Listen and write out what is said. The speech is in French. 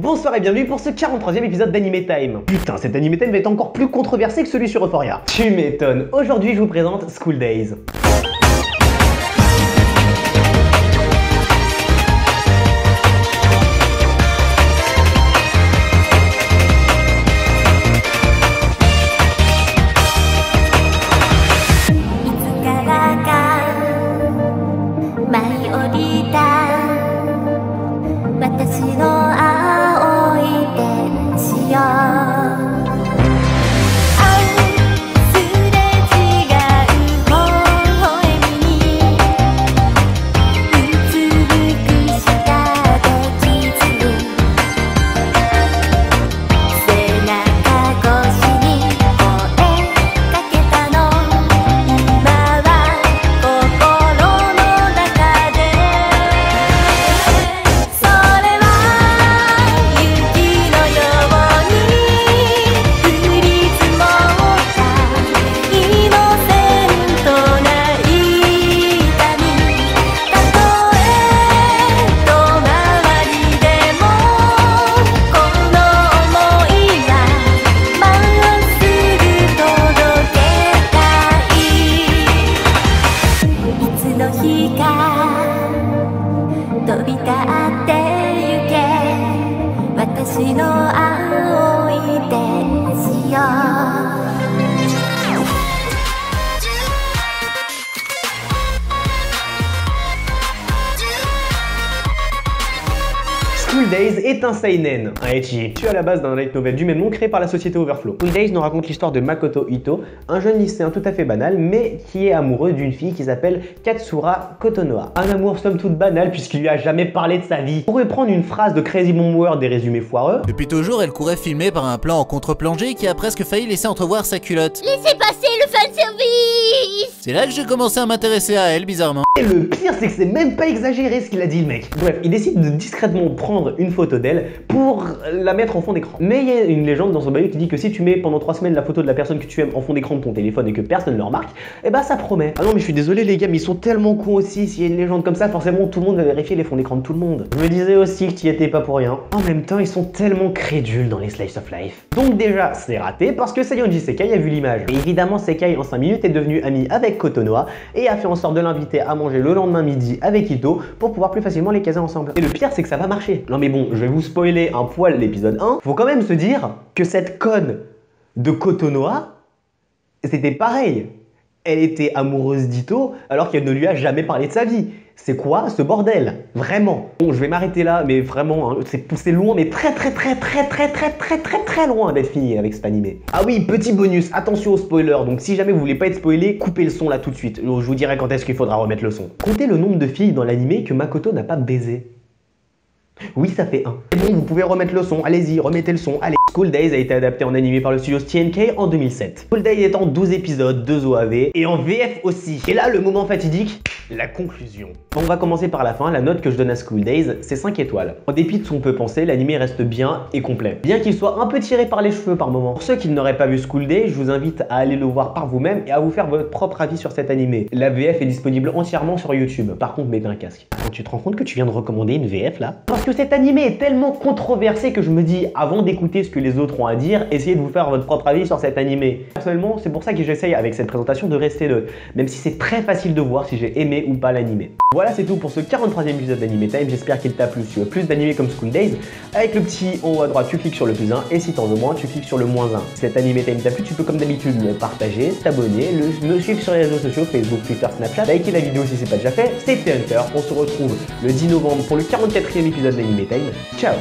Bonsoir et bienvenue pour ce 43e épisode d'Anime Time. Putain, cet Anime Time va être encore plus controversé que celui sur Euphoria. Tu m'étonnes. Aujourd'hui, je vous présente School Days. School Days est un seinen, un ecchi, issu à la base d'un light novel du même nom créé par la société Overflow. School Days nous raconte l'histoire de Makoto Ito, un jeune lycéen tout à fait banal, mais qui est amoureux d'une fille qui s'appelle Katsura Kotonoha. Un amour somme toute banal puisqu'il lui a jamais parlé de sa vie. Pour reprendre une phrase de Crazy Bomb World des résumés foireux, depuis toujours, elle courait filmée par un plan en contre-plongée qui a presque failli laisser entrevoir sa culotte. Laissez passer le fanservice! C'est là que j'ai commencé à m'intéresser à elle, bizarrement. et le pire c'est que c'est même pas exagéré ce qu'il a dit le mec. Bref, il décide de discrètement prendre une photo d'elle pour la mettre en fond d'écran. Mais il y a une légende dans son bio qui dit que si tu mets pendant 3 semaines la photo de la personne que tu aimes en fond d'écran de ton téléphone et que personne ne le remarque, et bah ça promet. Ah non mais je suis désolé les gars, mais ils sont tellement cons aussi, s'il y a une légende comme ça, forcément tout le monde va vérifier les fonds d'écran de tout le monde. Je me disais aussi que tu y étais pas pour rien. En même temps, ils sont tellement crédules dans les slice of life. Donc déjà, c'est raté parce que Sayonji Sekai a vu l'image. Et évidemment, Sekai en 5 minutes est devenu ami avec Kotonoha et a fait en sorte de l'inviter à manger le lendemain midi avec Ito pour pouvoir plus facilement les caser ensemble. Et le pire, c'est que ça va marcher. Non mais bon, je vais vous spoiler un poil l'épisode 1. Faut quand même se dire que cette conne de Kotonoha, c'était pareil. Elle était amoureuse d'Ito alors qu'elle ne lui a jamais parlé de sa vie. C'est quoi ce bordel? Vraiment. Bon, je vais m'arrêter là, mais vraiment, hein, c'est loin, mais très loin d'être fini avec cet animé. Ah oui, petit bonus, attention aux spoilers, donc si jamais vous voulez pas être spoilé, coupez le son là tout de suite. Je vous dirai quand est-ce qu'il faudra remettre le son. Comptez le nombre de filles dans l'animé que Makoto n'a pas baisé. Oui, ça fait 1. C'est bon, vous pouvez remettre le son, allez-y, remettez le son, allez. School Days a été adapté en animé par le studio TNK en 2007. School Days est en 12 épisodes, 2 OAV, et en VF aussi. Et là, le moment fatidique, la conclusion. On va commencer par la fin, la note que je donne à School Days, c'est 5 étoiles. En dépit de ce qu'on peut penser, l'animé reste bien et complet. Bien qu'il soit un peu tiré par les cheveux par moment. Pour ceux qui n'auraient pas vu School Days, je vous invite à aller le voir par vous-même et à vous faire votre propre avis sur cet animé. La VF est disponible entièrement sur YouTube. Par contre, mettez un casque. Quand tu te rends compte que tu viens de recommander une VF là? Parce que cet animé est tellement controversé que je me dis, avant d'écouter ce que les autres ont à dire, essayez de vous faire votre propre avis sur cet animé. Personnellement, c'est pour ça que j'essaye avec cette présentation de rester neutre, même si c'est très facile de voir si j'ai aimé ou pas l'animé. Voilà, c'est tout pour ce 43e épisode d'Anime Time, j'espère qu'il t'a plu. Si tu veux plus d'animés comme School Days, avec le petit en haut à droite, tu cliques sur le +1, et si t'en veux moins, tu cliques sur le -1. Si cet Anime Time t'a plu, tu peux comme d'habitude le partager, t'abonner, me suivre sur les réseaux sociaux, Facebook, Twitter, Snapchat, liker la vidéo si c'est pas déjà fait. C'était Hunter, on se retrouve le 10 novembre pour le 44e épisode d'Anime Time. Ciao.